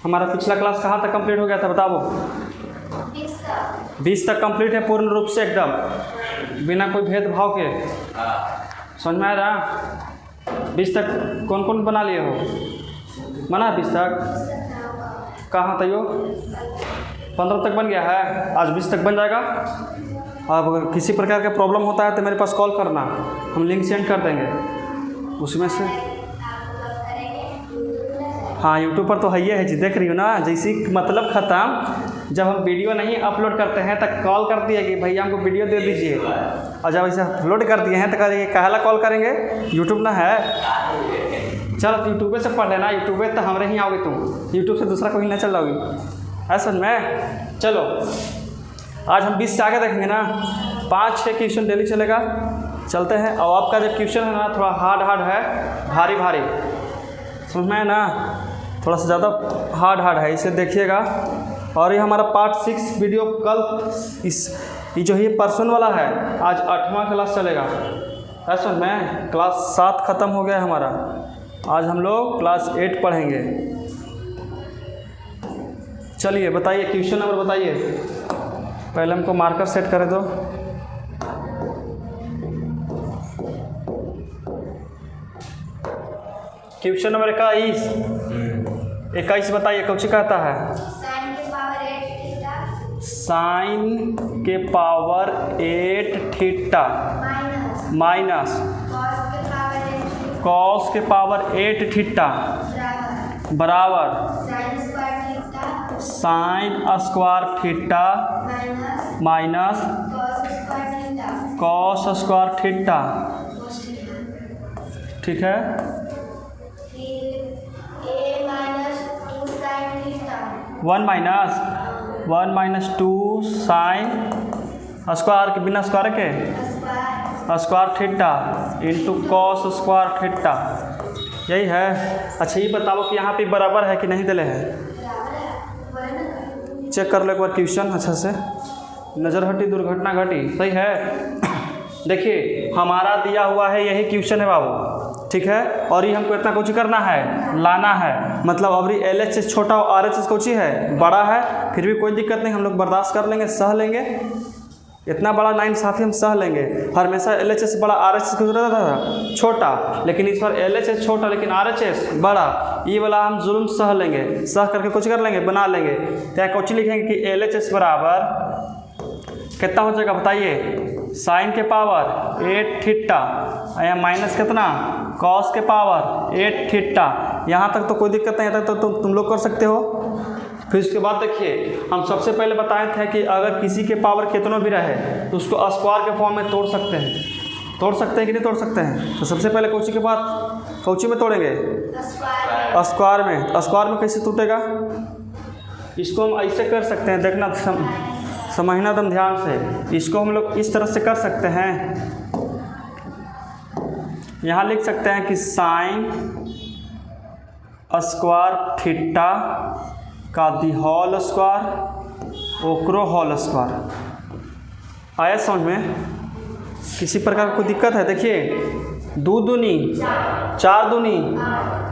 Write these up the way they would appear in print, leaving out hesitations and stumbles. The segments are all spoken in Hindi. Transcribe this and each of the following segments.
हमारा पिछला क्लास कहाँ तक कंप्लीट हो गया था बताओ? 20 तक कंप्लीट है पूर्ण रूप से एकदम बिना कोई भेदभाव के। समझ में आ रहा? 20 तक कौन कौन बना लिए हो? बना 20 तक? कहाँ तक? 15 तक बन गया है, आज 20 तक बन जाएगा। अब अगर किसी प्रकार का प्रॉब्लम होता है तो मेरे पास कॉल करना, हम लिंक सेंड कर देंगे उसमें से। हाँ यूट्यूब पर तो है ही है जी, देख रही हो ना। जैसी मतलब ख़त्म, जब हम वीडियो नहीं अपलोड करते हैं तब कॉल करती है कि भैया हमको वीडियो दे दीजिए, और जब ऐसे अपलोड कर दिए हैं तो कहेंगे काहला कॉल करेंगे, यूट्यूब ना है। चलो तो यूट्यूब से पढ़ लेना, यूट्यूब तो हमारे ही आओगे तुम, यूट्यूब से दूसरा कोई ना चल रहोगी, ऐसा में। चलो आज हम 20 से आगे देखेंगे ना, 5-6 क्वेश्चन डेली चलेगा। चलते हैं। और आपका जो क्वेश्चन है ना थोड़ा हार्ड है, भारी समझ में है ना, थोड़ा सा ज़्यादा हार्ड है, इसे देखिएगा। और ये हमारा पार्ट 6 वीडियो कल ये जो ये पर्सन वाला है, आज 8वां क्लास चलेगा। ऐसा में क्लास 7 ख़त्म हो गया है हमारा, आज हम लोग क्लास 8 पढ़ेंगे। चलिए बताइए क्वेश्चन नंबर बताइए। पहले हमको मार्कर सेट करें दो। क्वेश्चन नंबर 21 बताइए, कुछ कहता है? साइन के पावर 8 थीटा माइनस कॉस के पावर 8 थीटा बराबर sign square theta minus cos square theta. ठीक है। 1 माइनस 2 साइन स्क्वायर के बिना स्क्वायर के square theta into cos square theta, यही है। अच्छा ये बताओ कि यहाँ पे बराबर है कि नहीं दिले है? चेक कर लो एक बार क्वेश्चन अच्छा से, नज़र हटी दुर्घटना घटी। सही है। देखिए हमारा दिया हुआ है यही क्वेश्चन है बाबू, ठीक है। और ये हमको इतना कुछ करना है, लाना है। मतलब अभी LHS छोटा और RHS कुछ है बड़ा है, फिर भी कोई दिक्कत नहीं, हम लोग बर्दाश्त कर लेंगे, सह लेंगे। इतना बड़ा नाइंसाफ़ी हम सह लेंगे। हमेशा LHS बड़ा RHS को रहता था छोटा, लेकिन इस बार LHS छोटा लेकिन RHS बड़ा, ये वाला हम जुल्म सह लेंगे, सह करके कुछ कर लेंगे, बना लेंगे। तो कुछ लिखेंगे कि LHS बराबर कितना हो जाएगा बताइए? साइन के पावर 8 थीटा या माइनस कितना कॉस के पावर 8 थीटा। यहाँ तक तो कोई दिक्कत नहीं, यहाँ तक तो तुम लोग कर सकते हो। फिर उसके बाद देखिए हम सबसे पहले बताए थे कि अगर किसी के पावर कितना भी रहे तो उसको स्क्वायर के फॉर्म में तोड़ सकते हैं। तोड़ सकते हैं कि नहीं तोड़ सकते हैं? तो सबसे पहले कौची के बाद कौची में तोड़ेंगे? स्क्वायर में। स्क्वायर में कैसे टूटेगा? इसको हम ऐसे कर सकते हैं, देखना समझना दम ध्यान से। इसको हम लोग इस तरह से कर सकते हैं, यहाँ लिख सकते हैं कि साइन स्क्वायर थीटा का दी होल स्क्वायर ओक्रो होल स्क्वायर। आया समझ में? किसी प्रकार की कोई दिक्कत है? देखिए 2 दूनी 4 दूनी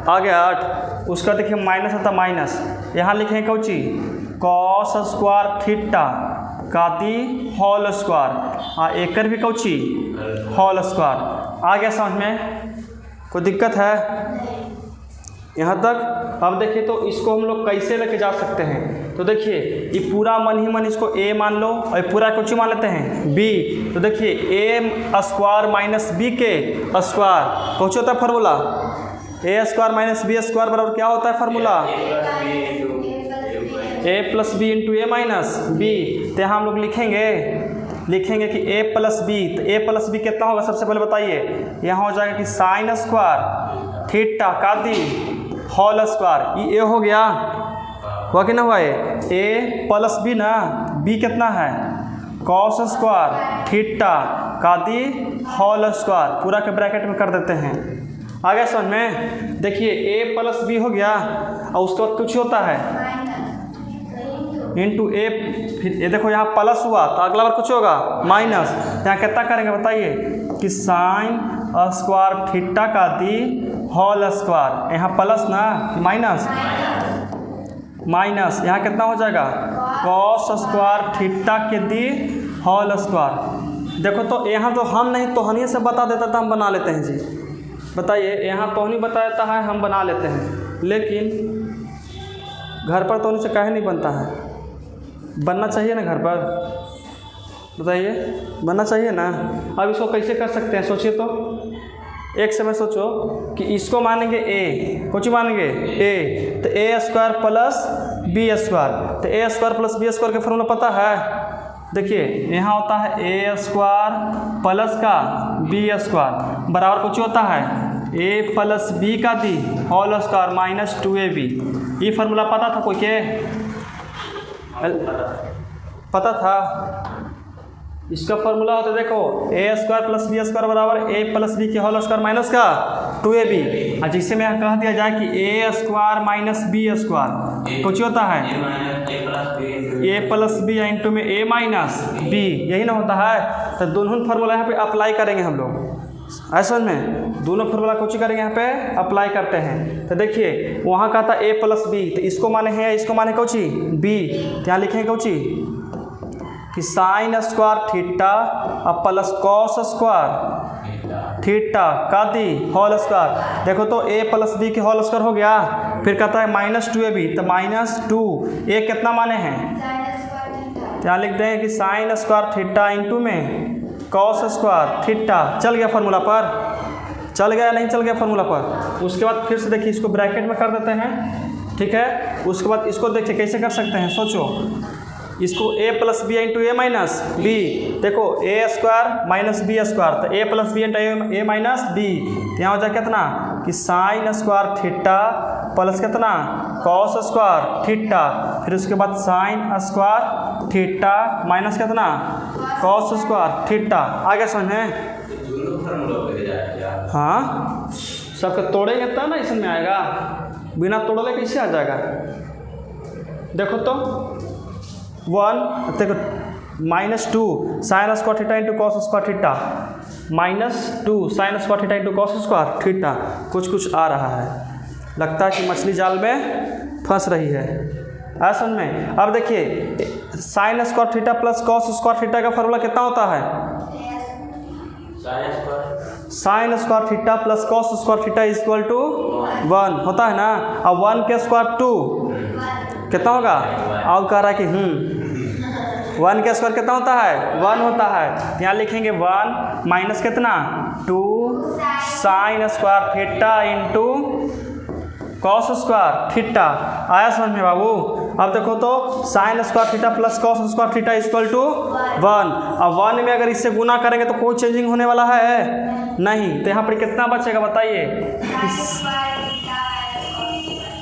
आ गया 8, उसका देखिए माइनस आता माइनस, यहाँ लिखेंगे कौची कॉस स्क्वायर थीटा का दी होल स्क्वायर, एकर भी कौची होल स्क्वायर। आ गया समझ में? कोई दिक्कत है यहाँ तक? अब देखिए तो इसको हम लोग कैसे लेके जा सकते हैं। तो देखिए ये पूरा मन ही मन इसको A मान लो, और पूरा कुछ मान लेते हैं B। तो देखिए A स्क्वायर माइनस B के स्क्वायर कुछ होता है formula, A square minus B square बराबर क्या होता है formula? A plus B into A minus B। तो यहाँ हम लोग लिखेंगे कि A प्लस बी। तो A प्लस बी कितना होगा सबसे पहले बताइए? यहाँ हो जाएगा कि साइन स्क्वायर थीटा का दी होल स्क्वायर, ये A हो गया, हुआ कि ना हुआ? A प्लस बी ना, B कितना है कॉस स्क्वायर थीटा का दी होल स्क्वायर, पूरा के ब्रैकेट में कर देते हैं। आगे समझ में? देखिए A प्लस बी हो गया, और उसके बाद कुछ होता है इंटू A, फिर ये देखो यहाँ प्लस हुआ तो अगला बार कुछ होगा माइनस। यहाँ कितना करेंगे बताइए कि साइन स्क्वायर थीटा का दी होल स्क्वायर, यहाँ प्लस ना माइनस, माइनस यहाँ कितना हो जाएगा कॉस स्क्वायर थीटा के दी होल स्क्वायर। देखो तो यहाँ तो हम नहीं तोहनी से बता देता था, हम बना लेते हैं जी। बताइए, यहाँ तोहनी बता देता है, हम बना लेते हैं, लेकिन घर पर तोहनी से काहे नहीं बनता है? बनना चाहिए ना घर पर, बताइए, बनना चाहिए ना। अब इसको कैसे कर सकते हैं सोचिए तो। एक समय सोचो कि इसको मानेंगे ए, कुछ मानेंगे ए, तो a square plus b square, तो a square plus b square का फॉर्मूला पता है? देखिए यहाँ होता है ए स्क्वायर प्लस का बी स्क्वायर बराबर कुछ होता है ए प्लस बी का the whole square minus 2ab। ये फार्मूला पता था कोई के? पता था? इसका फार्मूला होता है, देखो ए स्क्वायर प्लस बी स्क्वायर बराबर ए प्लस बी के होल स्क्वायर माइनस का 2ab। और जिससे में कह दिया जाए कि ए स्क्वायर माइनस बी स्क्वायर कुछ होता है ए प्लस बी इंटू में ए माइनस बी, यही ना होता है। तो दोनों फार्मूला यहाँ पे अप्लाई करेंगे हम लोग, ऐसा में दोनों फार्मूला कुछ करेंगे यहाँ पे अप्लाई करते हैं। तो देखिए वहाँ का था ए प्लस बी, तो इसको माने हैं, इसको माने कौची बी, तो यहाँ लिखेंगे कौची कि साइन स्क्वायर थीटा और प्लस कॉस स्क्वायर थीटा का दी होल स्क्वायर। देखो तो ए प्लस बी के होल स्क्वायर हो गया, फिर कहता है माइनस 2ab, तो माइनस 2 ए कितना माने हैं, यहाँ लिख दें कि साइन स्क्वायर थीटा इंटू में कॉस स्क्वायर थीटा। चल गया फार्मूला पर? चल गया या नहीं चल गया फार्मूला पर? उसके बाद फिर से देखिए इसको ब्रैकेट में कर देते हैं, ठीक है। उसके बाद इसको देखिए कैसे कर सकते हैं, सोचो इसको ए plus B into a minus B, देखो ए स्क्वायर माइनस बी स्क्वायर, तो ए plus B into a minus B, तो यहाँ हो जाए कितना कि साइन स्क्वायर थीटा प्लस कितना कॉस स्क्वायर थीटा, फिर उसके बाद साइन स्क्वायर थीटा माइनस कितना कॉस स्क्वायर थीटा। आगे समझ में? हाँ, सबके तोड़ेंगे तब ना इसमें आएगा, बिना तोड़े कैसे आ जाएगा? देखो तो 1 देखो minus 2 sine square theta into cos square theta, minus 2 sine square theta into cos square theta. कुछ कुछ आ रहा है, लगता है कि मछली जाल में फंस रही है, ऐसा में। अब देखिए sine square theta plus cos square theta का फार्मूला कितना होता है? Sine square theta plus cos square theta is equal to 1 होता है ना। अब 1 के स्क्वायर 2 कितना होगा? और कह रहा है कि 1 का स्क्वायर कितना होता है? 1 होता है। यहाँ लिखेंगे 1 माइनस कितना 2 sine square theta into cos square theta. आया समझ में बाबू? अब देखो तो sine square theta plus cos square theta equal to 1। अब 1 में अगर इससे गुना करेंगे तो कोई चेंजिंग होने वाला है नहीं, तो यहाँ पर कितना बचेगा बताइए?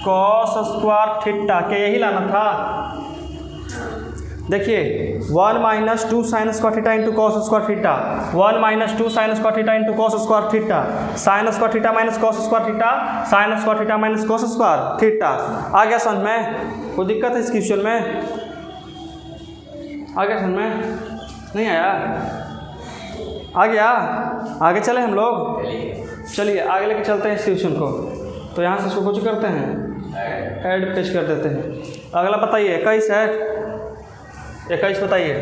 कॉस स्क्वायर थीटा के यही लाना था। देखिए 1 minus 2 sine square theta into cos square theta, 1 minus 2 sine square theta into cos square theta, sine square theta minus cos square theta, sine square theta minus cos square theta. आ गया समझ में? कोई दिक्कत है इस क्वेश्चन में? आ गया समझ में? नहीं आया? आ गया? आगे चले हम लोग, चलिए आगे लेके चलते हैं इस क्वेश्चन को। तो यहाँ से इसको कुछ करते हैं, ऐड पेश कर देते हैं। अगला बताइए 21 है, 21 बताइए।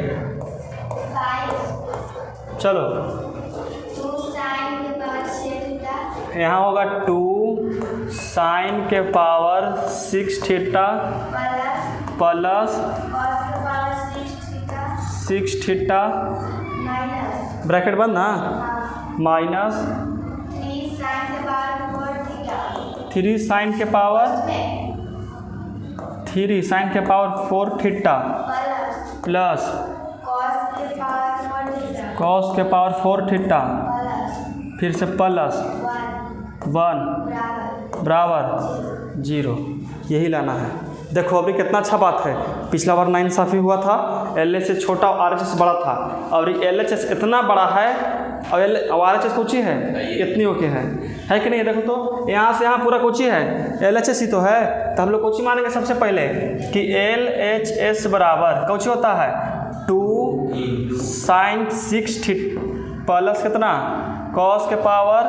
चलो यहाँ होगा 2 साइन के power 6 theta plus 6 theta bracket बंद ना, माइनस 3 साइन के पावर 4 थीटा प्लस कॉस के पावर 4 थीटा, फिर से प्लस 1 बराबर 0, यही लाना है। देखो अभी कितना अच्छा बात है, पिछला बार नाइंसाफ़ी हुआ था, LHS छोटा और RHS बड़ा था, और LHS इतना बड़ा है और RHS कुछ ही है, इतनी ओके है कि नहीं? देखो तो यहाँ से यहाँ पूरा कुछ ही है, LHS ही तो है, तो हम लोग कुछ ही मानेंगे सबसे पहले कि LHS बराबर कुछ होता है 2 साइन 6 थीटा प्लस कितना कॉस के पावर,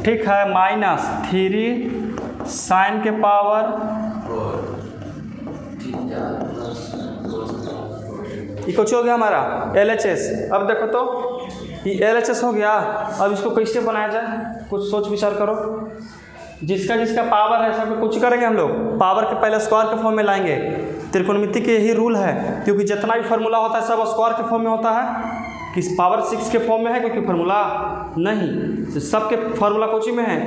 ठीक है, माइनस 3 साइन के पावर ये कुछ हो गया हमारा LHS। अब देखो तो ये LHS हो गया। अब इसको कैसे बनाया जाए, कुछ सोच विचार करो। जिसका जिसका पावर है सब कुछ करेंगे हम लोग, पावर के पहले स्क्वायर के फॉर्म में लाएंगे। त्रिकोणमिति के यही रूल है, क्योंकि जितना भी फार्मूला होता है सब स्क्वायर के फॉर्म में होता है। किस पावर 6 के फॉर्म में है क्योंकि फार्मूला नहीं, तो सबके फार्मूला कोची में है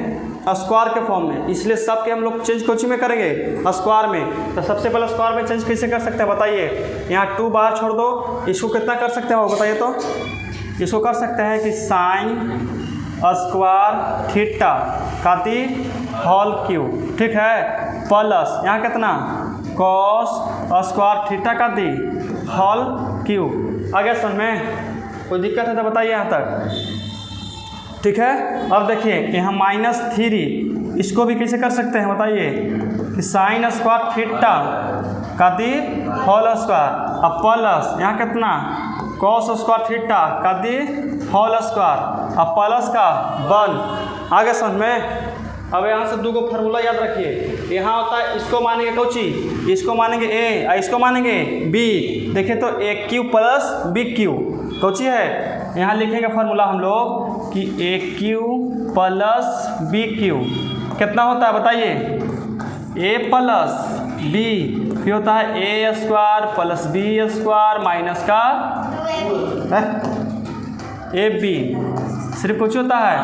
स्क्वायर के फॉर्म में, इसलिए सबके हम लोग चेंज कोची में करेंगे स्क्वायर में। तो सबसे पहले स्क्वायर में चेंज कैसे कर सकते हैं बताइए। यहाँ 2 बाहर छोड़ दो, इसको कितना कर सकते हैं वो बताइए तो। इसको कर सकते हैं कि साइन स्क्वायर थीटा का दी होल क्यूब, ठीक है, प्लस यहाँ कितना कॉस स्क्वायर थीटा का दी होल क्यूब। आ गया समझ में, कोई दिक्कत है तो बताइए यहाँ तक, ठीक है। अब देखिए यहाँ -3, इसको भी कैसे कर सकते हैं बताइए कि साइन स्क्वायर थीटा का दी होल स्क्वायर, अब प्लस यहाँ कितना कॉस स्क्वायर थीटा का दी होल स्क्वायर, अब प्लस का 1। आगे समझ में। अब यहाँ से 2 फार्मूला याद रखिए। यहाँ होता है इसको मानेंगे कौची, इसको मानेंगे A और इसको मानेंगे B। देखिए तो AQ प्लस BQ कौची है, यहाँ लिखेंगे फार्मूला हम लोग कि AQ प्लस BQ कितना होता है बताइए, A प्लस B, फिर होता है A square plus B square minus का AB। सिर्फ कुछ होता है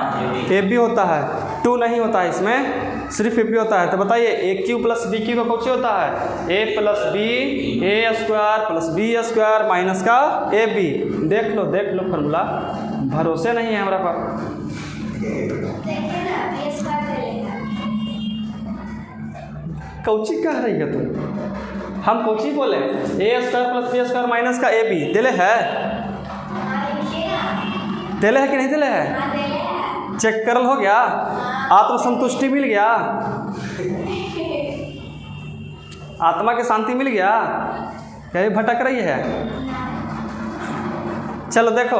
AB होता है, 2 नहीं होता है इसमें, सिर्फ AB होता है। तो बताइए AQ प्लस BQ का कुछ होता है A plus B A square plus B square minus का AB। देख लो फार्मूला, भरोसे नहीं है हमारा पर। कौची कह रही है तुम, हम कौची बोले A square plus B square minus का AB दिले है, दिले है कि नहीं दिले है, चेक करल हो गया, आत्मसंतुष्टि मिल गया, आत्मा की शांति मिल गया, कहीं भटक रही है। चलो देखो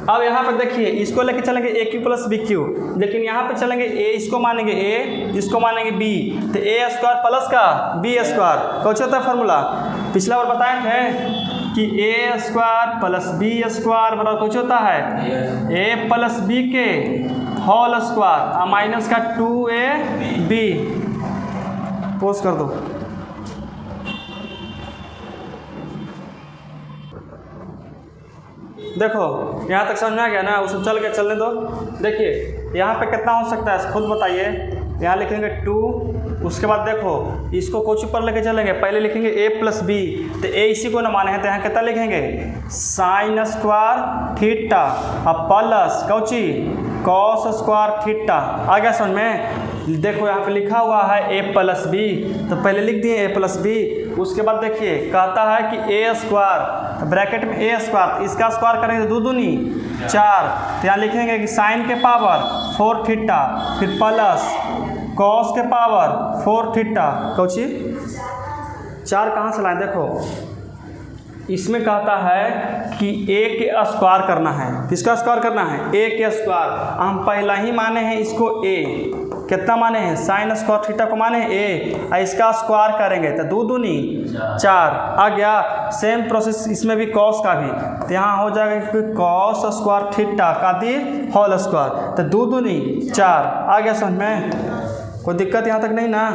अब यहाँ पर देखिए, इसको लेके चलेंगे AQ प्लस BQ, लेकिन यहाँ पे चलेंगे A, इसको मानेंगे A, इसको मानेंगे B, तो A स्क्वायर प्लस का B स्क्वायर कौन होता है फार्मूला, पिछला बार बताए थे कि A square plus B square बराबर कुछ होता है A प्लस B के होल स्क्वायर और माइनस का 2AB। पोज कर दो। देखो यहाँ तक समझ में आ गया ना, उसे चल के चलने दो। देखिए यहाँ पे कितना हो सकता है खुद बताइए। यहाँ लिखेंगे 2, उसके बाद देखो इसको कुछ ऊपर लेके चलेंगे, पहले लिखेंगे A प्लस B, तो A इसी को न माने हैं तो यहाँ कितना लिखेंगे साइन स्क्वायर थीटा अब प्लस कौची कॉस स्क्वायर थीटा। आ गया समझ में। देखो यहाँ पे लिखा हुआ है A प्लस B, तो पहले लिख दिए A प्लस B। उसके बाद देखिए कहता है कि A स्क्वायर ब्रैकेट में A स्क्वायर, इसका स्क्वायर करेंगे 2 दूनी 4, तो यहाँ लिखेंगे कि साइन के पावर 4 थीटा फिर प्लस कॉस के पावर 4 थीटा कौची 4 कहाँ से लाएं। देखो इसमें कहता है कि A के स्क्वायर करना है, किसका स्क्वायर करना है A के स्क्वायर। हम पहला ही माने हैं इसको A, कितना माने हैं साइन स्क्वायर थीटा को माने हैं A, और इसका स्क्वायर करेंगे तो 2 दूनी 4 आ गया। सेम प्रोसेस इसमें भी कॉस का भी, तो यहाँ हो जाएगा कि कॉस स्क्वायर थीटा का दी होल स्क्वायर, तो 2 दूनी 4 आ गया समझ में। कोई दिक्कत यहाँ तक नहीं ना।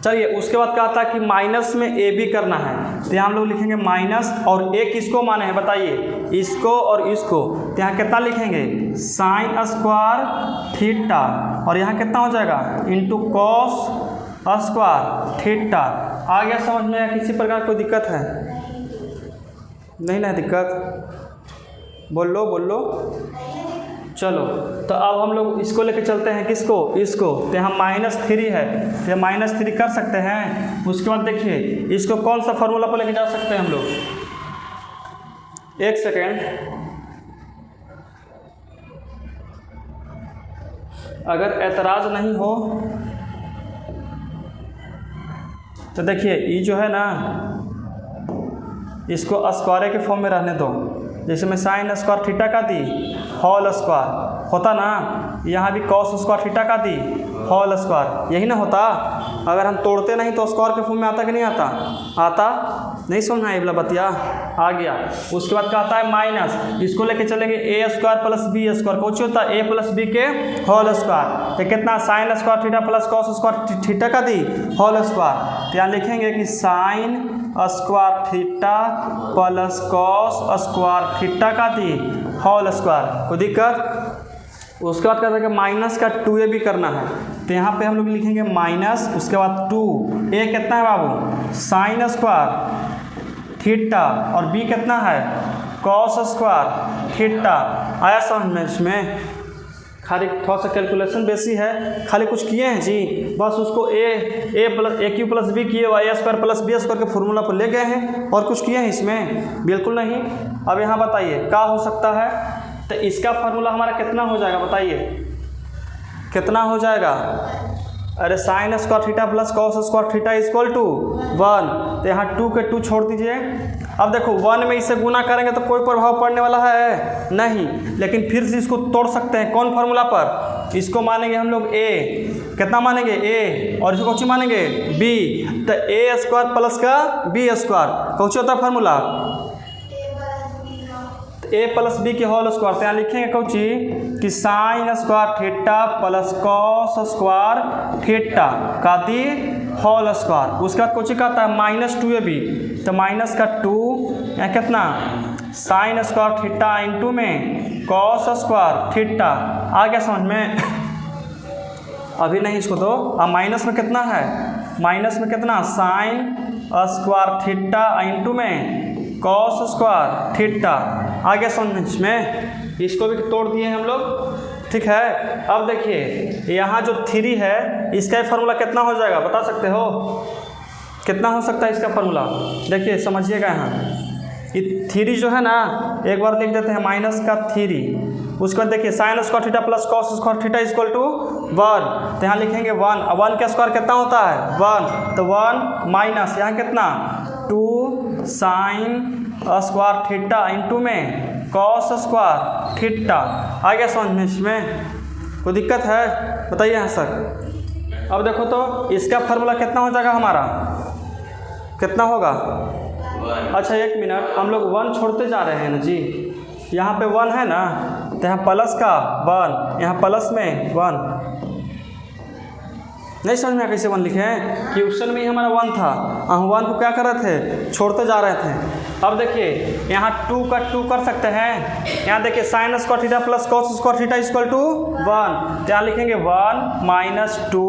चलिए उसके बाद कहा था कि माइनस में ए बी करना है, तो यहाँ हम लोग लिखेंगे माइनस और ए किसको माने हैं बताइए, इसको और इसको। तो यहाँ कितना लिखेंगे साइन स्क्वायर थीटा और यहाँ कितना हो जाएगा इंटू कॉस स्क्वायर थीटा। आ गया समझ में, या किसी प्रकार कोई दिक्कत है नहीं ना दिक्कत, बोल लो। चलो तो अब हम लोग इसको लेके चलते हैं, किसको इसको। तो यहाँ -3 है तो -3 कर सकते हैं। उसके बाद देखिए इसको कौन सा फार्मूला पर लेके जा सकते हैं हम लोग, एक सेकेंड। अगर एतराज़ नहीं हो तो देखिए ये जो है ना इसको स्क्वायर के फॉर्म में रहने दो। जैसे मैं साइन स्क्वायर थीटा का दी होल स्क्वायर होता ना, यहाँ भी कॉस स्क्वायर थीटा का दी होल स्क्वायर, यही ना होता। अगर हम तोड़ते नहीं तो स्क्वायर के फॉर्म में आता कि नहीं आता? आता नहीं, समझना है ये वाला बतिया आ गया। उसके बाद कहता है माइनस, इसको लेके चलेंगे ए स्क्वायर प्लस बी स्क्वायर, कुछ होता है ए प्लस बी के होल स्क्वायर, तो कितना sign square theta plus cos square theta का दी होल स्क्वायर। तो यहाँ लिखेंगे कि sine square theta plus cos square theta का दी होल स्क्वायर, कोई दिक्कत? उसके बाद कहते हैं कि माइनस का 2a भी करना है, तो यहाँ पे हम लोग लिखेंगे माइनस, उसके बाद 2 a कितना है बाबू? साइन स्क्वायर थीटा, और b कितना है? Cos square theta. आया समझ में? इसमें खाली थोड़ा सा कैलकुलेशन बेसी है, खाली कुछ किए हैं जी, बस उसको ए क्यू प्लस बी किए y square plus b square के फॉर्मूला पर ले गए हैं, और कुछ किए हैं इसमें? बिल्कुल नहीं। अब यहाँ बताइए क्या हो सकता है? तो इसका फार्मूला हमारा कितना हो जाएगा बताइए, कितना हो जाएगा? अरे sine square theta plus cos square theta equal to 1, तो यहाँ 2 के 2 छोड़ दीजिए। अब देखो 1 में इसे गुना करेंगे तो कोई प्रभाव पड़ने वाला है नहीं, लेकिन फिर से इसको तोड़ सकते हैं। कौन फार्मूला पर? इसको मानेंगे हम लोग a, कितना मानेंगे? a, और इसको कौन सी मानेंगे? b, तो a स्क्वायर प्लस का b स्क्वायर, कौन सी होता है फार्मूला? ए प्लस बी के होल स्क्वायर। तो यहाँ लिखेंगे कौची कि sine square theta plus cos square theta का दी होल स्क्वायर। उसके बाद कौची कहता है? माइनस 2ab, तो माइनस का 2, यहाँ कितना? साइन स्क्वायर थीटा इंटू में कॉस स्क्वायर थीटा। आ गया समझ में? अभी नहीं, इसको दो। अब माइनस में कितना है? माइनस में कितना? साइन स्क्वायर थीटा इंटू में कॉस स्क्वायर थीटा। आगे समझ में? इसको भी तोड़ दिए हम लोग, ठीक है। अब देखिए यहाँ जो 3 है इसका फार्मूला कितना हो जाएगा बता सकते हो? कितना हो सकता है इसका फार्मूला? देखिए समझिएगा, यहाँ ये 3 जो है ना, एक बार लिख देते हैं माइनस का 3। उसके बाद देखिए sine square theta plus cos square theta equal to 1, तो यहाँ लिखेंगे 1। अब 1 का स्क्वायर कितना होता है? 1, तो 1 माइनस यहाँ कितना? 2 साइन स्क्वायर थीटा इंटू में कॉस स्क्वायर थीटा। आ गया समझ में? इसमें कोई दिक्कत है बताइए यहाँ सर। अब देखो तो इसका फार्मूला कितना हो जाएगा हमारा? कितना होगा? अच्छा 1 मिनट, हम लोग 1 छोड़ते जा रहे हैं ना जी। यहाँ पे 1 है ना, तो यहाँ प्लस का 1, यहाँ प्लस में 1। नहीं समझ में कैसे 1 लिखे हैं? क्वेश्चन में ही हमारा 1 था, हम 1 को क्या कर रहे थे? छोड़ते जा रहे थे। अब देखिए यहाँ 2 का 2 कर सकते हैं। यहाँ देखिए sine square theta plus cos square theta equal to 1, यहाँ लिखेंगे 1 माइनस 2,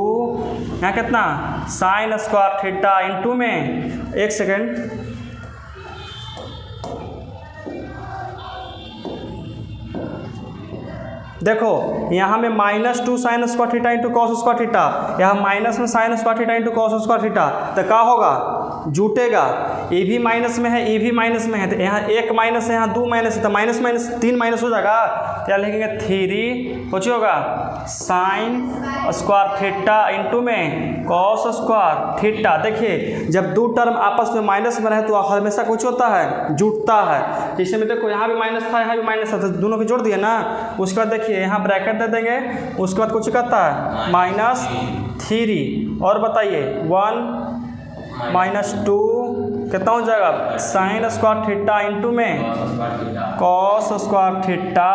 यहाँ कितना? साइन स्क्वायर थीटा इंटू में, एक सेकेंड, देखो यहाँ में -2 sine square theta into cos square theta, यहाँ माइनस में sign square theta into cos square theta, तो क्या होगा? जुटेगा। ए भी माइनस में है, ए भी माइनस में है, तो यहाँ 1 माइनस है, यहाँ 2 माइनस है, तो माइनस माइनस 3 माइनस हो जाएगा। तो यहाँ लिखेंगे 3 कुछ होगा साइन स्क्वायर थीटा इंटू में कॉस स्क्वायर थीटा। देखिए जब 2 टर्म आपस में माइनस में रहे तो हमेशा कुछ होता है? जुटता है। जैसे में देखो यहाँ भी माइनस था, यहाँ भी माइनस था, तो दोनों को जोड़ दिया ना। उसके बाद देखिए यहाँ ब्रैकेट दे देंगे, उसके बाद कुछ कहता है -3, और बताइए 1 -2 कितना हो जाएगा? साइन स्क्वायर थीटा इंटू में कॉस स्क्वायर थीटा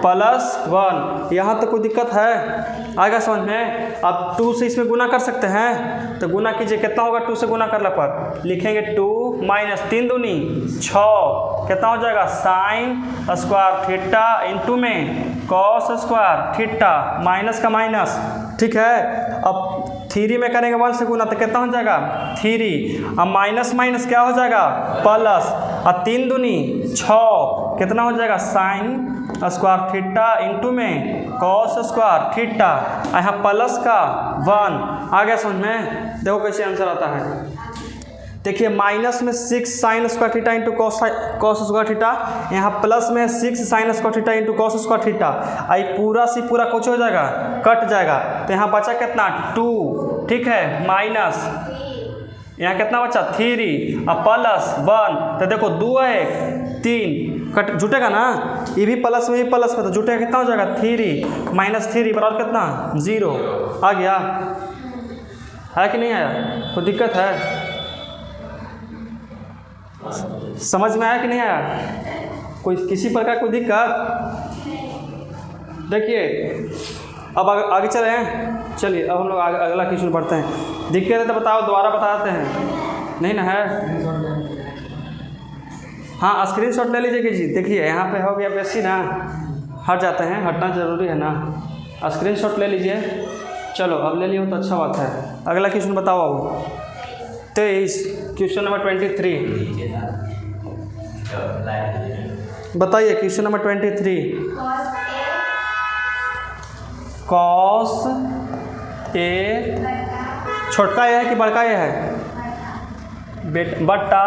प्लस 1। यहाँ तक कोई दिक्कत है? आएगा समझ में? अब 2 से इसमें गुना कर सकते हैं, तो गुना कीजिए। कितना होगा 2 से गुना करने पर? लिखेंगे 2 माइनस 3 दूनी 6, कितना हो जाएगा? साइन स्क्वायर थीटा इंटू में कॉस स्क्वायर थीटा, माइनस का माइनस, ठीक है। अब 3 में करेंगे 1 से गुना, तो कितना हो जाएगा? 3। अब माइनस माइनस क्या हो जाएगा? प्लस, और 3 दूनी 6, कितना हो जाएगा? साइन स्क्वायर थीटा इंटू में कॉस स्क्वायर थीटा, यहाँ प्लस का 1। आ गया समझ में? देखो कैसे आंसर आता है। देखिए माइनस में 6 sine square theta into cos square theta, यहाँ प्लस में 6 sine square theta into cos square theta. आई पूरा सी पूरा कुछ हो जाएगा? कट जाएगा। तो यहाँ बचा कितना? 2, ठीक है, माइनस यहाँ कितना बचा? 3 और प्लस 1, तो देखो 2 है 3, कट जुटेगा ना, ये भी प्लस में ये प्लस में, तो जुटेगा कितना हो जाएगा? 3 -3 बराबर कितना? 0। आ गया। है कि नहीं आया? कोई दिक्कत है? समझ में आया कि नहीं आया? कोई किसी प्रकार कोई दिक्कत? देखिए अब आगे चले हैं। चलिए अब हम लोग अगला क्वेश्चन पढ़ते हैं। दिक्कत है तो बताओ, दोबारा बता देते हैं। नहीं ना है? हाँ स्क्रीनशॉट ले लीजिए कि जी। देखिए यहाँ पे हो गया बेसी ना, हट जाते हैं, हटना ज़रूरी है ना। स्क्रीनशॉट ले लीजिए। चलो अब ले लियो तो अच्छा बात है। अगला क्वेश्चन बताओ अब 23, क्वेश्चन नंबर 23 बताइए। क्वेश्चन नंबर 23, कॉस ए, छोटका ए है कि बड़का ए है? बट्टा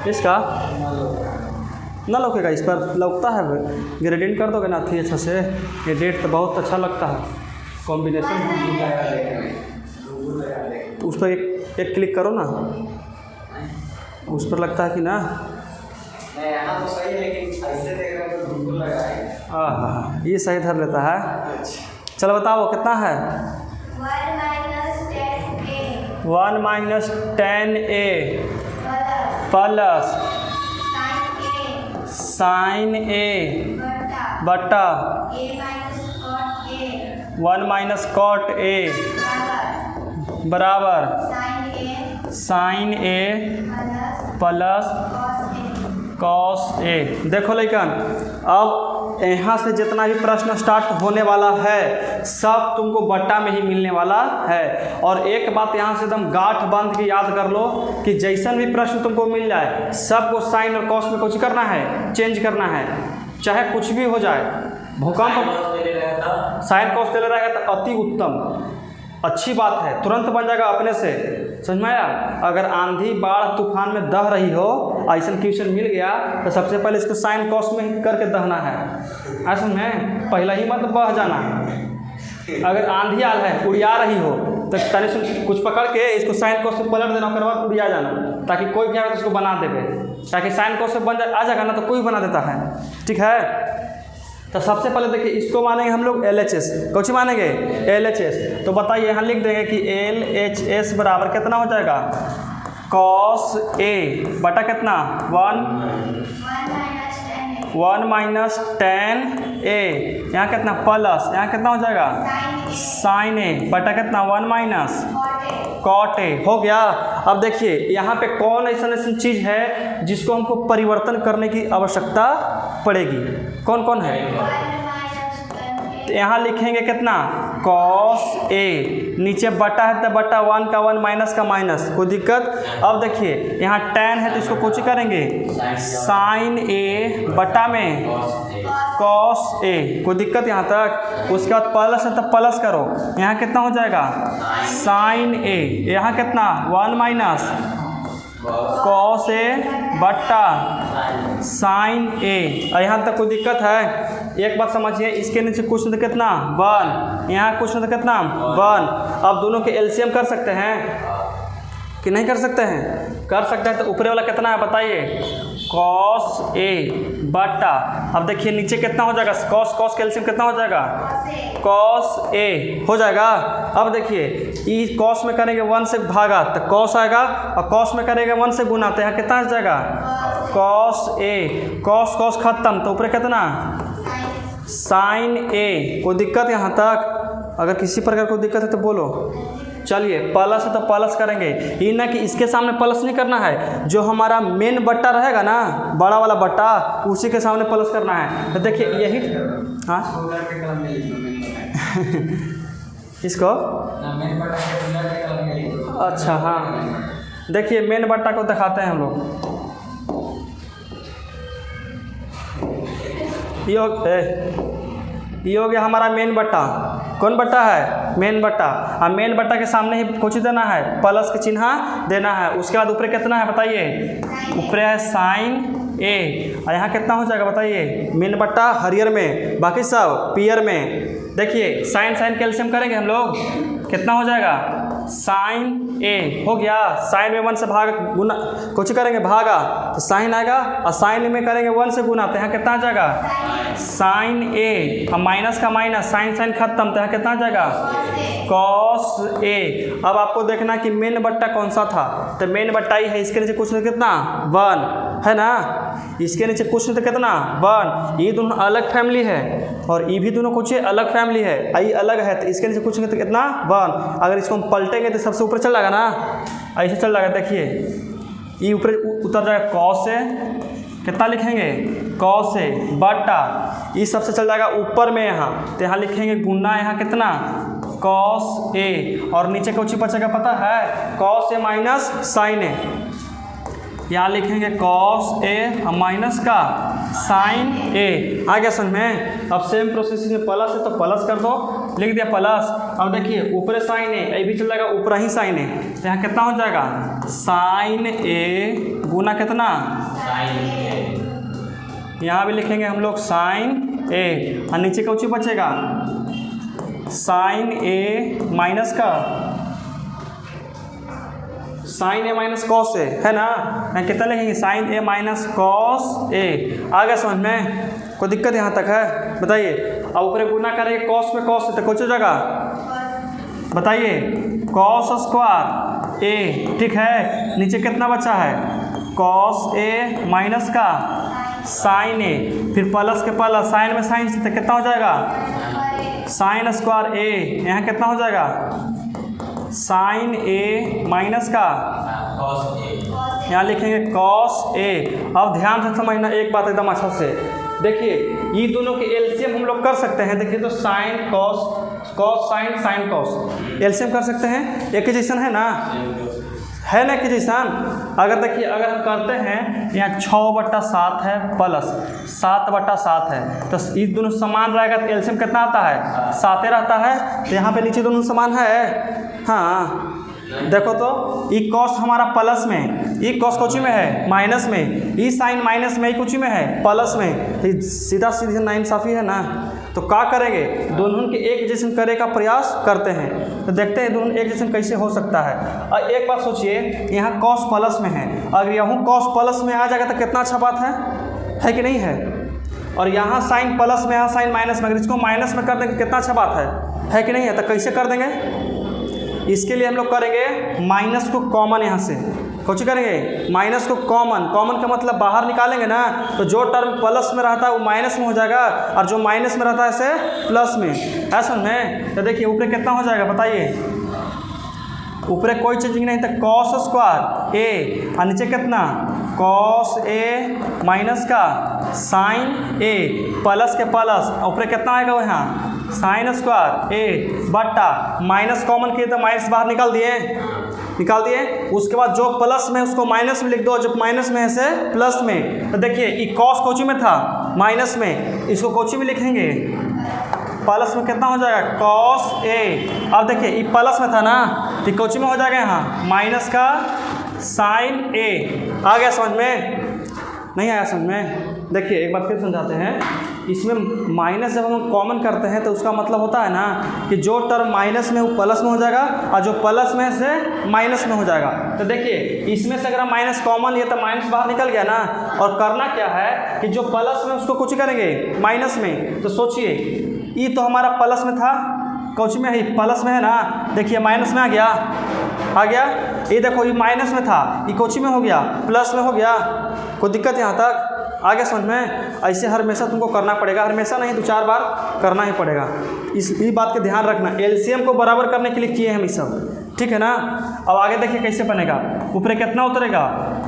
इसका ना लौकेगा, इस पर लौकता है। ग्रेडियंट कर दोगे ना थी अच्छा से, ये डेट तो बहुत अच्छा लगता है कॉम्बिनेशन। तो उस पर एक क्लिक करो ना, उस पर लगता है कि ना? यहाँ तो सही है लेकिन ऐसे देख रहे हैं तो बिल्कुल लगा है। हाँ ये सही धर लेता है। चलो बताओ कितना है? 1 माइनस 10a प्लस साइन ए बटा 1 माइनस कॉट ए बराबर sign A plus cos A. देखो लेकिन अब यहाँ से जितना भी प्रश्न स्टार्ट होने वाला है सब तुमको बट्टा में ही मिलने वाला है। और एक बात यहाँ से एकदम गांठ बांध के याद कर लो कि जैसन भी प्रश्न तुमको मिल जाए सबको साइन और कॉस में कुछ करना है, चेंज करना है, चाहे कुछ भी हो जाए। भूकंप साइन कॉस दे ले रहेगा तो अति उत्तम, अच्छी बात है, तुरंत बन जाएगा अपने से। समझ में आया? अगर आंधी बाढ़ तूफान में दह रही हो, ऐसा क्वेश्चन मिल गया तो सबसे पहले इसको साइन कॉस में करके दहना है। ऐसा में पहला ही मत बह जाना। अगर आंधी आल है उड़िया रही हो तो तनिक कुछ पकड़ के इसको साइन कॉस से पलट देना, उसके बाद उड़िया जाना, ताकि कोई भी आए तो उसको बना देवे, ताकि साइन कॉस से बन जाए आ जाएगा ना तो कोई बना देता है। ठीक है? तो सबसे पहले देखिए इसको मानेंगे हम लोग LHS। कौन सी मानेंगे? LHS। तो बताइए यहाँ लिख देंगे कि LHS बराबर कितना हो जाएगा? कॉस ए बटा कितना? 1 माइनस 10a, यहाँ कितना प्लस, यहाँ कितना हो जाएगा? साइन ए बटा कितना? 1 माइनस कॉट ए। हो गया। अब देखिए यहाँ पे कौन ऐसा चीज़ है जिसको हमको परिवर्तन करने की आवश्यकता पड़ेगी? कौन कौन है? तो यहाँ लिखेंगे कितना? कॉस ए, नीचे बटा है तो बटा, 1 का 1 माइनस का माइनस, कोई दिक्कत? अब देखिए यहाँ tan है तो इसको कुछ करेंगे साइन ए बटा में कॉस ए, कोई दिक्कत यहाँ तक? उसके बाद प्लस है तो प्लस करो, यहाँ कितना हो जाएगा? साइन ए, यहाँ कितना? 1 माइनस कॉस ए बटा साइन ए। और यहाँ तक कोई दिक्कत है? एक बात समझिए, इसके नीचे कुछ नहीं तो कितना? 1, यहाँ कुछ नहीं तो कितना? 1। अब दोनों के एलसीएम कर सकते हैं कि नहीं कर सकते हैं? कर सकते हैं। तो ऊपरे वाला कितना है बताइए? कॉस ए बटा, अब देखिए नीचे कितना हो जाएगा? कॉस कॉस के एलसीएम कितना हो जाएगा? कॉस ए हो जाएगा। अब देखिए ई कॉस में करेंगे 1 से भागा तो कॉस आएगा, और कॉस में करेंगे 1 से गुना तो यहाँ कितना आ जाएगा? Cos A. कॉस कॉस खत्म तो ऊपर कितना? साइन ए। कोई दिक्कत यहाँ तक? अगर किसी प्रकार कोई दिक्कत है तो बोलो। चलिए प्लस है तो प्लस करेंगे, ये ना कि इसके सामने प्लस नहीं करना है, जो हमारा मेन बट्टा रहेगा ना, बड़ा वाला बट्टा, उसी के सामने प्लस करना है। तो देखिए यही, हाँ इसको अच्छा, हाँ देखिए मेन बट्टा को दिखाते हैं हम लोग। ये हो गया हमारा मेन बट्टा। कौन बट्टा है? मेन बट्टा। अब मेन बट्टा के सामने ही कुछ देना है, प्लस के चिन्ह देना है। उसके बाद ऊपर कितना है बताइए? ऊपर है साइन ए, और यहाँ कितना हो जाएगा बताइए? मेन बट्टा हरियर में, बाकी सब पियर में। देखिए साइन साइन कैल्शियम करेंगे हम लोग, कितना हो जाएगा साइन ए हो गया। साइन में 1 से भाग गुना कुछ करेंगे भागा तो साइन आएगा और साइन में करेंगे 1 से गुना तो यहाँ कितना आ जाएगा साइन ए। अब माइनस का माइनस साइन साइन खत्म तो यहाँ कितना आ जाएगा कॉस ए। अब आपको देखना कि मेन बट्टा कौन सा था तो मेन बट्टा ही है। इसके नीचे कुछ नहीं कितना 1 है ना, इसके नीचे कुछ नहीं तो कितना 1। ये दोनों अलग फैमिली है और ये भी दोनों कुछ अलग फैमिली है, ये अलग है तो इसके नीचे कुछ नहीं तो कितना 1। अगर इसको हम पलटेंगे तो सबसे ऊपर चल जाएगा ना, ऐसे चल जाएगा। देखिए ये ऊपर उतर जाएगा कॉस ए, कितना लिखेंगे कॉस ए बटा ये सबसे चल जाएगा ऊपर में यहाँ तो यहाँ लिखेंगे गुना यहाँ कितना कॉस ए और नीचे कुछ बचेगा पता है कॉस ए माइनस साइन ए। यहाँ लिखेंगे कॉस ए माइनस का साइन ए। आ गया समझ में। अब सेम प्रोसेस में प्लस है तो प्लस कर दो, लिख दिया प्लस। अब देखिए ऊपर साइन ए ये भी चल जाएगा ऊपर ही साइन ए तो यहाँ कितना हो जाएगा साइन ए गुना कितना साइन ए। यहाँ भी लिखेंगे हम लोग साइन ए और नीचे कुछ बचेगा साइन ए माइनस का sign A minus cos A है ना। यहाँ कितना लिखेंगे sign A minus cos A. आ गया समझ में, कोई दिक्कत यहाँ तक है बताइए। अब ऊपर गुना करेंगे कॉस में कॉस तो कुछ हो जाएगा बताइए कॉस स्क्वायर ए, ठीक है। नीचे कितना बचा है कॉस ए माइनस का साइन ए, फिर प्लस के प्लस साइन में साइन तो कितना हो जाएगा साइन स्क्वायर ए। यहाँ कितना हो जाएगा साइन ए माइनस का कॉस ए, यहाँ लिखेंगे कॉस ए। अब ध्यान से समझना एक बात एकदम अच्छा से, देखिए ये दोनों के एलसीएम हम लोग कर सकते हैं। देखिए तो sine cos cos sine sine cos LCM कर सकते हैं, एक जैसन है ना, है ना कि जैसन। अगर देखिए अगर हम करते हैं यहाँ 6/7 है प्लस 7/7 है तो ये दोनों समान रहेगा तो एलसीएम कितना आता है 7 रहता है। तो यहाँ पे नीचे दोनों समान है। हाँ देखो तो ये कॉस हमारा प्लस में, ये कॉस कोची में है माइनस में, ये साइन माइनस में, ये कोची में है प्लस में। तो सीधा सीधा नाइंसाफ़ी है ना। तो क्या करेंगे दोनों के एक जैसन करे का प्रयास करते हैं तो देखते हैं दोनों एक जैसन कैसे हो सकता है। और एक बात सोचिए यहाँ कॉस प्लस में है, अगर यहाँ कॉस प्लस में आ जाएगा तो कितना अच्छा बात है कि नहीं है। और यहाँ साइन प्लस में यहाँ साइन माइनस में, अगर इसको माइनस में कर देंगे कितना अच्छा बात है कि नहीं है। तो कैसे कर देंगे इसके लिए हम लोग करेंगे माइनस को कॉमन, यहाँ से कुछ करेंगे माइनस को कॉमन। कॉमन का मतलब बाहर निकालेंगे ना तो जो टर्म प्लस में रहता है वो माइनस में हो जाएगा और जो माइनस में रहता है इसे प्लस में, है समझ में। तो देखिए ऊपर कितना हो जाएगा बताइए, ऊपर कोई चेंजिंग नहीं था कॉस स्क्वायर ए और नीचे कितना कॉस ए माइनस का साइन ए प्लस के प्लस ऊपर कितना आएगा वो यहाँ साइन स्क्वायर ए बटा माइनस कॉमन किए तो माइनस बाहर निकाल दिए। उसके बाद जो प्लस में उसको माइनस में लिख दो, जो माइनस में है से प्लस में। तो देखिए ये कॉस कोची में था माइनस में, इसको कोची में लिखेंगे प्लस में कितना हो जाएगा कॉस ए। अब देखिए ये प्लस में था ना तो कोची में हो जाएगा यहाँ माइनस का साइन ए। आ गया समझ में, नहीं आया समझ में। देखिए एक बार फिर समझाते हैं, इसमें माइनस जब हम कॉमन करते हैं तो उसका मतलब होता है ना कि जो टर्म माइनस में वो प्लस में हो जाएगा और जो प्लस में से माइनस में हो जाएगा। तो देखिए इसमें से अगर माइनस कॉमन लिया तो माइनस बाहर निकल गया ना। और करना क्या है कि जो प्लस में उसको कुछ करेंगे माइनस में। तो सोचिए ये तो हमारा प्लस में था, कुछ में है प्लस में है ना, देखिए माइनस में आ गया। ये देखो ये माइनस में था, ये कोची में हो गया प्लस में हो गया। कोई दिक्कत यहाँ तक आ गया समझ में। ऐसे हमेशा तुमको करना पड़ेगा, हमेशा नहीं 2-4 बार करना ही पड़ेगा। इस बात का ध्यान रखना, एलसीएम को बराबर करने के लिए किए हम ये सब, ठीक है ना। अब आगे देखिए कैसे बनेगा। ऊपर कितना उतरेगा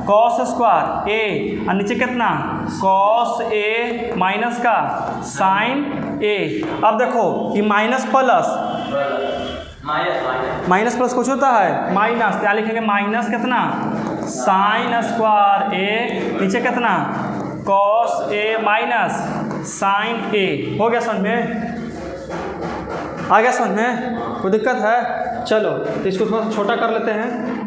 कॉस स्क्वायर ए और नीचे कितना कॉस ए माइनस का साइन ए। अब देखो ये माइनस प्लस माइनस प्लस कुछ होता है माइनस, क्या लिखेंगे माइनस कितना साइन स्क्वायर ए नीचे कितना कॉस ए माइनस साइन ए। हो गया समझ में, आ गया समझ में, कोई दिक्कत है। चलो तो इसको थोड़ा छोटा कर लेते हैं।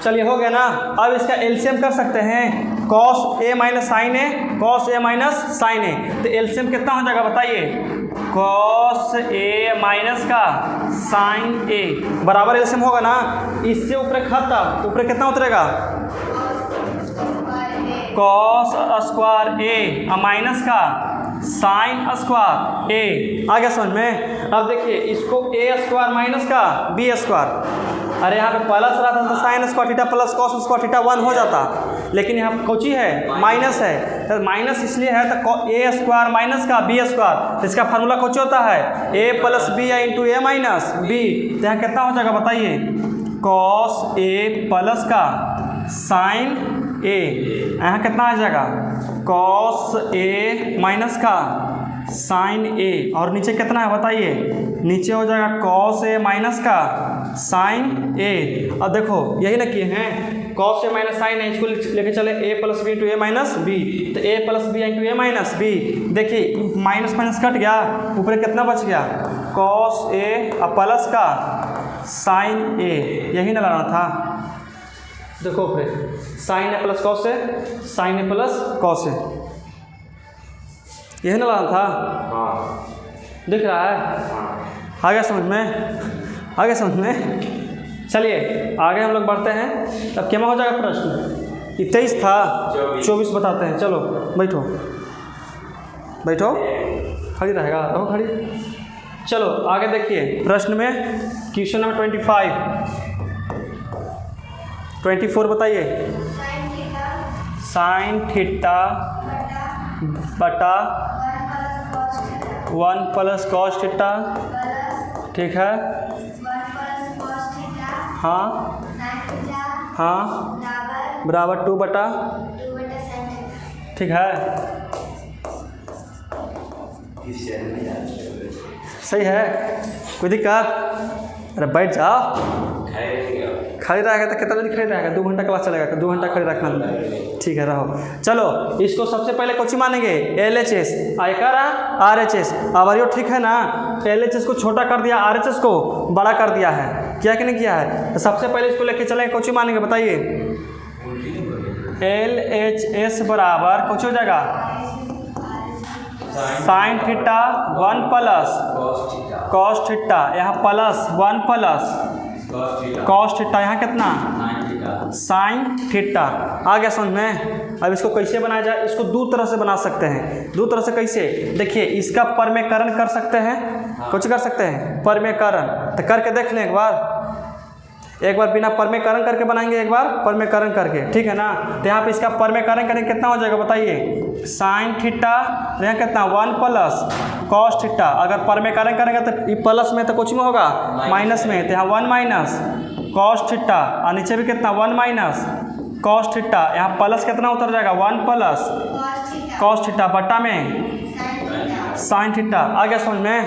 चलिए हो गया ना। अब इसका एलसीएम कर सकते हैं cos A minus sign A, cos A minus sign ए, तो एलसीएम कितना हो जाएगा बताइए, कॉस ए माइनस का साइन ए बराबर एलसीएम होगा ना, इससे ऊपर खत्म, ऊपर कितना उतरेगा, कॉस स्क्वायर ए माइनस का साइन स्क्वायर ए। आ गया समझ में। अब देखिए इसको ए स्क्वायर माइनस का बी स्क्वायर, अरे यहाँ पे प्लस रहा था तो sine square theta plus cos square theta 1 हो जाता, लेकिन यहाँ कोची है माइनस है, तो माइनस इसलिए है तो ए स्क्वायर माइनस का बी स्क्वायर, तो इसका फार्मूला कोची होता है ए plus B into a minus B, तो यहाँ कितना हो जाएगा बताइए, कॉस ए प्लस का साइन ए, यहाँ कितना आ जाएगा, कॉस ए माइनस का साइन ए, और नीचे कितना है बताइए, नीचे हो जाएगा कॉस ए माइनस का साइन ए। अब देखो यही ना किए हैं, कॉस ए माइनस साइन ए, इसको लेके चले ए plus B into a minus B, तो ए plus B into a minus B, देखिए माइनस माइनस कट गया, ऊपर कितना बच गया, कॉस ए प्लस का साइन ए, यही ना लाना था। देखो फिर sign A plus cos A, sign A plus cos A, यही ना लाना था, दिख रहा है, आ गया समझ में, आ गया समझ में। चलिए आगे हम लोग बढ़ते हैं, अब क्या हो जाएगा प्रश्न, ये 23 था 24 बताते हैं, चलो बैठो बैठो, खड़ी रहेगा, रहो खड़ी। चलो आगे देखिए प्रश्न में, क्वेश्चन नंबर 24 बताइए, साइन थीटा बटा 1 प्लस कॉस थीटा, ठीक है, हाँ हाँ बराबर 2 बटा, ठीक है, सही है, कोई दिक्कत, अरे बैठ जाओ, खड़ी रहेगा तो कितना देर खड़ी रहेगा, 2 घंटा क्लास चलेगा, 2 घंटा खड़ी रखना, ठीक है रहो। चलो इसको सबसे पहले कौन सी मानेंगे, LHS, आयकर RHS, अब ये ठीक है ना, LHS को छोटा कर दिया, RHS को बड़ा कर दिया है, किया कि नहीं किया है, तो सबसे पहले इसको लेके चलेंगे, कौन सी मानेंगे बताइए, LHS बराबर कौन हो जाएगा, sine theta 1 plus cos theta, यहाँ प्लस 1 प्लस कॉस थीटा, यहाँ कितना साइन थीटा। आ गया समझ में। अब इसको कैसे बनाया जाए, इसको दो तरह से बना सकते हैं, दो तरह से कैसे, देखिए इसका परमेकरण कर सकते हैं, कुछ कर सकते हैं परमेकरण, तो करके देख लें एक बार बिना परमेकरण करके बनाएंगे, एक बार परमेकरण करके, ठीक है ना। तो यहाँ पे इसका परमेकरण करेंगे कितना हो जाएगा बताइए, साइन थीटा, यहाँ कितना 1 प्लस कॉस थीटा, अगर परमेकरण करेंगे तो ये प्लस में तो कुछ में होगा माइनस में, तो यहाँ 1 माइनस कॉस थीटा, और नीचे भी कितना 1 माइनस कॉस थीटा, यहाँ प्लस कितना उतर जाएगा 1 प्लस कॉस थीटा बटा में साइन थीटा। आ गया समझ में।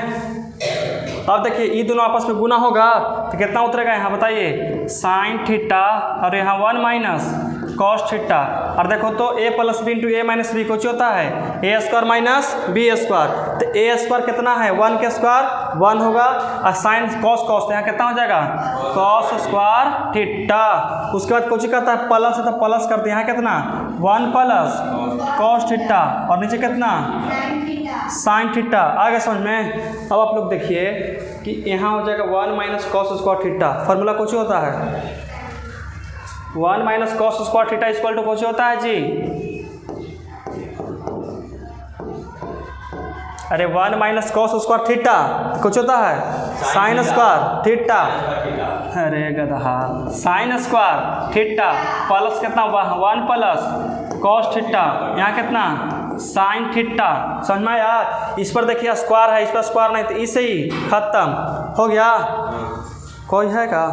अब देखिए ये दोनों आपस में गुना होगा तो कितना उतरेगा यहाँ बताइए, साइन थीटा और यहाँ 1 माइनस कॉस थीटा, और देखो तो a plus B into a minus B कुछ होता है a square minus B square, तो ए स्क्वायर कितना है 1 के स्क्वायर 1 होगा, और साइन कॉस कॉस तो यहाँ कितना हो जाएगा कॉस स्क्वायर थीटा। उसके बाद कुछ करता है प्लस है तो प्लस करते हैं, यहाँ कितना 1 प्लस कॉस थीटा और नीचे कितना साइन थीटा। आ गया समझ में। अब आप लोग देखिए कि यहाँ हो जाएगा 1 minus cos square theta, formula कुछ होता है 1 minus cos square theta equal to कुछ होता है जी, अरे 1 माइनस कॉस स्क्वायर थीटा कुछ होता है साइन स्क्वायर थीटा, अरे गधा साइन स्क्वायर थीटा प्लस कितना 1 प्लस कॉस थीटा, यहाँ कितना साइन थीटा। समझ में यार, इस पर देखिए स्क्वायर है, इस पर स्क्वायर नहीं, तो इससे ही खत्म हो गया। कोई है का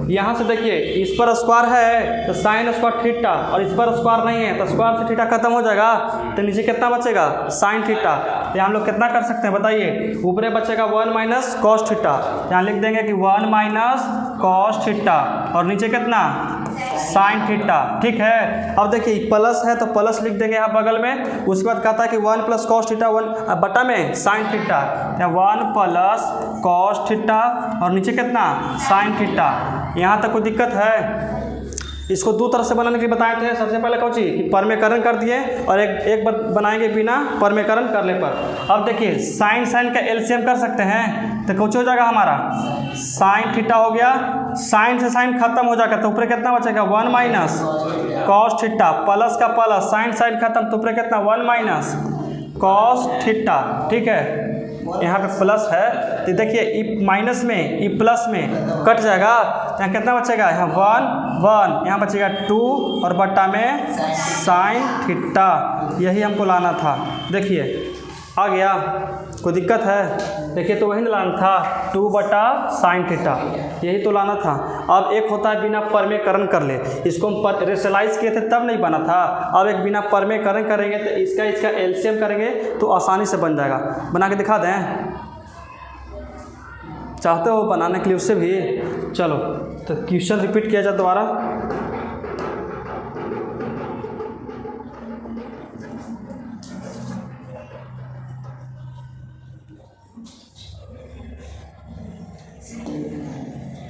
यहाँ से देखिए इस पर स्क्वायर है तो साइन स्क्वायर थीटा, और इस पर स्क्वायर नहीं है तो स्क्वायर से थीटा खत्म हो जाएगा, तो नीचे कितना बचेगा साइन थीटा। तो हम लोग कितना कर सकते हैं बताइए, ऊपरे बचेगा 1 माइनस कॉस थीटा, यहाँ लिख देंगे कि 1 माइनस कॉस थीटा और नीचे कितना साइन थीटा, ठीक है। अब देखिए प्लस है तो प्लस लिख देंगे यहाँ बगल में, उसके बाद कहता है कि 1 प्लस कॉस थीटा 1 बटा में sine theta, 1 plus cos theta और नीचे कितना साइन थीटा। यहाँ तक कोई दिक्कत है, इसको दो तरह से बनाने के लिए बताए थे। सबसे पहले कौन चीज़ कि परमेकरण कर दिए और एक बार बनाएंगे बिना परमेकरण करने पर। अब देखिए साइन साइन का एलसीएम कर सकते हैं, तो कुछ हो जाएगा हमारा साइन थीटा हो गया, साइन से साइन खत्म हो जाएगा तो ऊपर कितना बचेगा 1 माइनस कॉस थीटा, प्लस का प्लस साइन साइन खत्म तो ऊपर कितना 1 माइनस कॉस थीटा। ठीक है, यहाँ पे प्लस है तो देखिए ई माइनस में ई प्लस में कट जाएगा तो यहाँ कितना बचेगा, यहाँ 1 1, यहाँ बचेगा 2 और बट्टा में साइन थीटा। यही हमको लाना था। देखिए आ गया, कोई दिक्कत है? देखिए तो वही लाना था 2 बटा साइन थीटा, यही तो लाना था। अब एक होता है बिना परमेकरण कर ले, इसको हम रेशनलाइज किए थे तब नहीं बना था। अब एक बिना परमेकरण करेंगे तो इसका एलसीएम करेंगे तो आसानी से बन जाएगा। बना के दिखा दें, चाहते हो बनाने के लिए उससे भी? चलो तो क्वेश्चन रिपीट किया जाए दोबारा।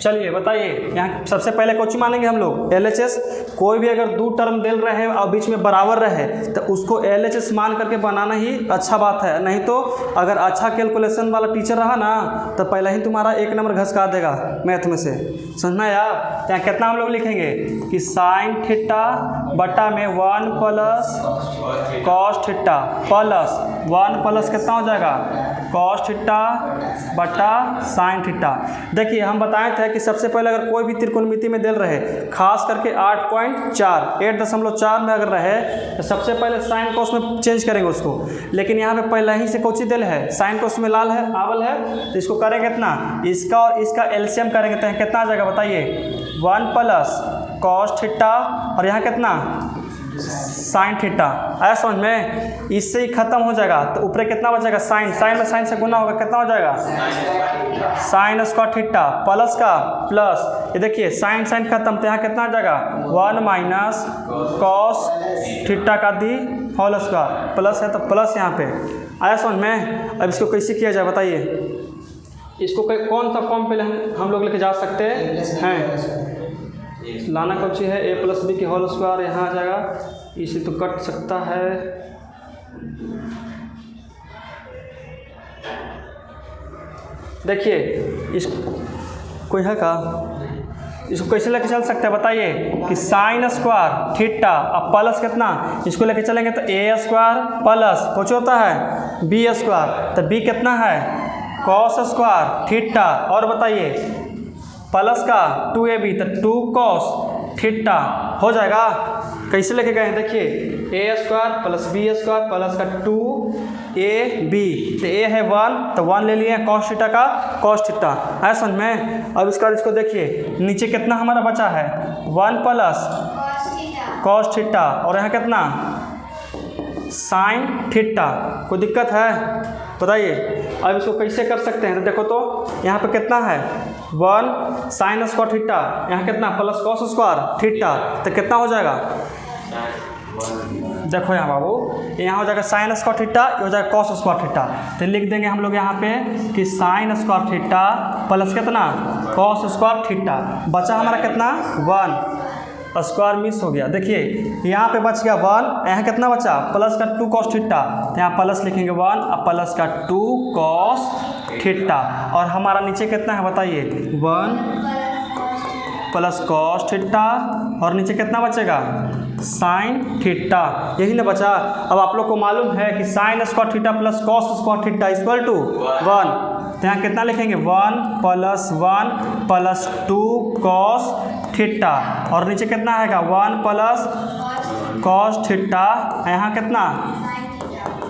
चलिए बताइए, यहाँ सबसे पहले कौन सी मानेंगे हम लोग? LHS। कोई भी अगर दो टर्म दे रहे और बीच में बराबर रहे तो उसको LHS मान करके बनाना ही अच्छा बात है। नहीं तो अगर अच्छा कैलकुलेशन वाला टीचर रहा ना तो पहले ही तुम्हारा 1 नंबर घसका देगा मैथ में से। समझना यार? तो यहाँ कितना हम लोग लिखेंगे कि साइन थीटा बटा में 1 plus cos theta plus 1 plus कितना हो जाएगा कॉस थीटा बटा साइन थीटा। देखिए हम बताए थे कि सबसे पहले अगर कोई भी त्रिकोणमिति में दे रहे, खास करके 8.4 में अगर रहे तो सबसे पहले साइन को उसमें चेंज करेंगे उसको। लेकिन यहाँ पे पहले ही से कौची दिल है, साइन को उसमें लाल है आवल है, तो इसको करेंगे कितना, इसका और इसका एलसीएम करेंगे तो कितना आ जाएगा बताइए 1 प्लस कॉस थीटा और यहाँ कितना साइन थीटा। आया समझ में? इससे ही खत्म हो जाएगा तो ऊपर कितना बचेगा साइन, साइन में साइन से गुना होगा कितना हो जाएगा साइन स्क्वायर थीटा प्लस का प्लस, ये देखिए साइन साइन खत्म तो यहाँ कितना आ जाएगा 1 माइनस कॉस थीटा का दी होल स्क्वायर, प्लस है तो प्लस यहाँ पे। आया समझ में? अब इसको कैसे किया जाए बताइए? इसको कौन सा फॉर्म पहले हम लोग लेके जा सकते हैं? लाना कौन सी है a प्लस बी की होल स्क्वायर यहाँ आ जाएगा, इसे तो कट सकता है। देखिए इस कोई है का, इसको कैसे लेके चल सकते हैं बताइए कि साइन स्क्वायर थीटा अब प्लस कितना, इसको लेके चलेंगे तो a स्क्वायर प्लस कुछ होता है b स्क्वायर, तो b कितना है कॉस स्क्वायर थीटा और बताइए प्लस का 2ab तो 2 कॉस थीटा हो जाएगा। कैसे लेके गए हैं देखिए a square plus b square plus का 2ab, तो a है 1 तो 1 ले लिए कॉस थीटा का कॉस थीटा। है समझ में? अब इसका इसको देखिए नीचे कितना हमारा बचा है 1 प्लस कॉस थीटा और यहाँ कितना साइन थीटा। कोई दिक्कत है बताइए? अब इसको कैसे कर सकते हैं तो देखो तो यहाँ पे कितना है 1 साइन स्क्वायर थीटा, यहाँ कितना प्लस कॉस स्क्वायर थीटा, तो कितना हो जाएगा देखो यहाँ बाबू, यहाँ हो जाएगा साइन स्क्वायर थीटा, ये हो जाएगा कॉस स्क्वायर थीटा। तो लिख देंगे हम लोग यहाँ पे कि साइन स्क्वायर थीटा प्लस कितना कॉस स्क्वायर थीटा। बचा हमारा कितना 1, स्क्वायर मिस हो गया। देखिए यहाँ पे बच गया 1, यहाँ कितना बचा प्लस का 2 कॉस थीटा, तो यहाँ प्लस लिखेंगे 1 और प्लस का 2 कॉस थीटा और हमारा नीचे कितना है बताइए 1 प्लस कॉस थीटा और नीचे कितना बचेगा साइन थीटा। यही ना बचा। अब आप लोग को मालूम है कि sine square theta plus cos square theta equal to 1, तो यहाँ कितना लिखेंगे 1 प्लस 1 प्लस 2 कॉस थीटा और नीचे कितना आएगा 1 प्लस कॉस थीटा, यहाँ कितना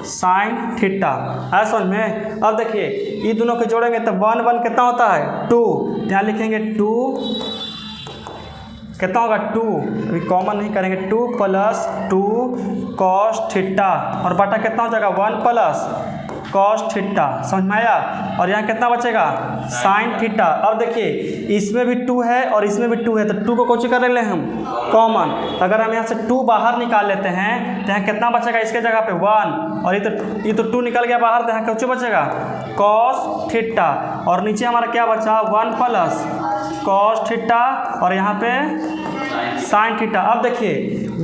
साइन थीटा। है समझ में? अब देखिए ये दोनों को जोड़ेंगे तो 1 1 कितना होता है 2, यहाँ लिखेंगे 2 कितना होगा 2, अभी कॉमन नहीं करेंगे 2 प्लस 2 कॉस थीटा और बटा कितना हो जाएगा 1 प्लस कॉस थीटा। समझ में आया? और यहाँ कितना बचेगा साइन थीटा। अब देखिए इसमें भी 2 है और इसमें भी 2 है तो 2 को कौन कर ले हम कॉमन। अगर हम यहाँ से 2 बाहर निकाल लेते हैं तो यहाँ कितना बचेगा इसके जगह पे 1 और ये तो 2 निकल गया बाहर, तो यहाँ कौन बचेगा कॉस थीटा और नीचे हमारा क्या बचा 1 प्लस कॉस थीटा और यहाँ पे साइन थीटा। अब देखिए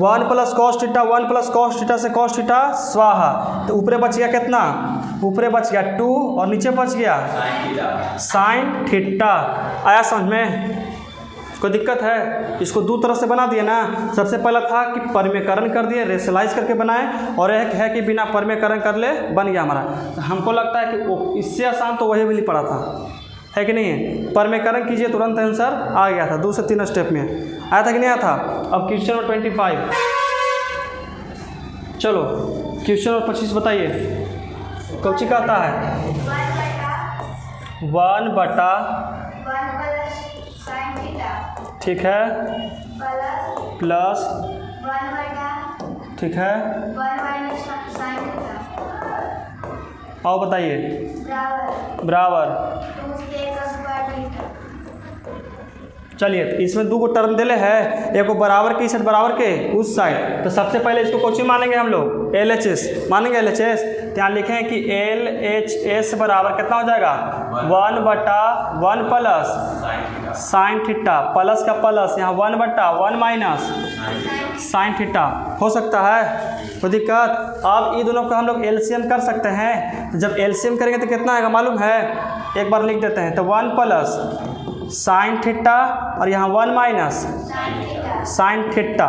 1 plus cos theta, 1 plus cos theta से कॉस थीटा स्वाहा, तो ऊपरे बच गया कितना, ऊपरे बच गया 2 और नीचे बच गया साइन थीटा। आया समझ में? कोई दिक्कत है? इसको दो तरह से बना दिए ना। सबसे पहला था कि परिमेयकरण कर दिए, रेशनलाइज करके बनाए, और एक है कि बिना परिमेयकरण कर ले बन गया हमारा। तो हमको लगता है कि इससे आसान तो वही वाली पड़ा था, है कि नहीं है? परिमेयकरण कीजिए तुरंत आंसर आ गया था, 2 से 3 स्टेप में आया था कि नहीं आया था। अब क्वेश्चन नंबर 25, चलो क्वेश्चन नंबर 25 बताइए, कौची का आता है? 1/, ठीक है, प्लस, ठीक है, और बताइए, बराबर। चलिए तो इसमें 2 टर्म दिले है, एक को बराबर के इस साइड, बराबर के उस साइड। तो सबसे पहले इसको कौची मानेंगे हम लोग? LHS मानेंगे। LHS तो यहाँ लिखें कि LHS बराबर कितना हो जाएगा? 1/1 प्लस साइन थीटा, प्लस का प्लस, यहाँ 1/1 माइनस साइन थीटा। हो सकता है? कोई दिक्कत? अब ये दोनों का हम लोग LCM कर सकते हैं। जब LCM करेंगे तो कितना आएगा मालूम है? एक बार लिख देते हैं। तो 1 प्लस साइन थीटा और यहाँ 1 माइनस साइन थीटा।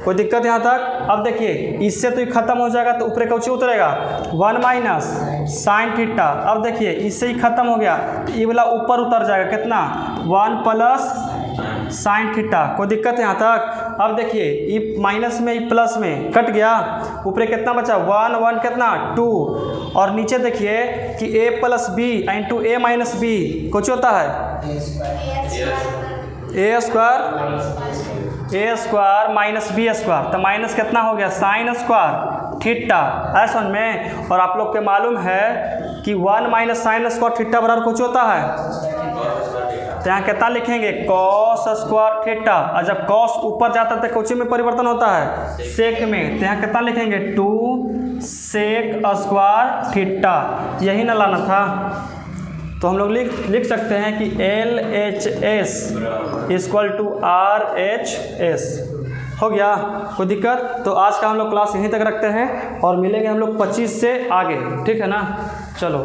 कोई दिक्कत यहाँ तक? अब देखिए इससे तो ये खत्म हो जाएगा, तो ऊपर कौची उतरेगा? 1 माइनस साइन थीटा। अब देखिए इससे ही खत्म हो गया, तो ये वाला ऊपर उतर जाएगा, कितना? 1 प्लस साइन थीटा। कोई दिक्कत है यहाँ तक? अब देखिए ये माइनस में, ये प्लस में कट गया, ऊपर कितना बचा? 1 कितना? 2, और नीचे देखिए कि a plus B into a minus B कुछ होता है a square minus B square. तो माइनस कितना हो गया? Sine square theta. ऐसा में, और आप लोग के मालूम है कि 1 माइनस साइन स्क्वायर थीटा बराबर कुछ होता है, तो यहाँ कितना लिखेंगे? Cos square theta. और जब कॉस ऊपर जाता है तो कुछ में परिवर्तन होता है? सेक में। तो यहाँ कितना लिखेंगे? 2 सेक स्क्वायर थीटा। यही ना लाना था। तो हम लोग लिख सकते हैं कि LHS इक्वल टू RHS। हो गया? कोई दिक्कत? तो आज का हम लोग क्लास यहीं तक रखते हैं और मिलेंगे हम लोग 25 से आगे, ठीक है ना? चलो।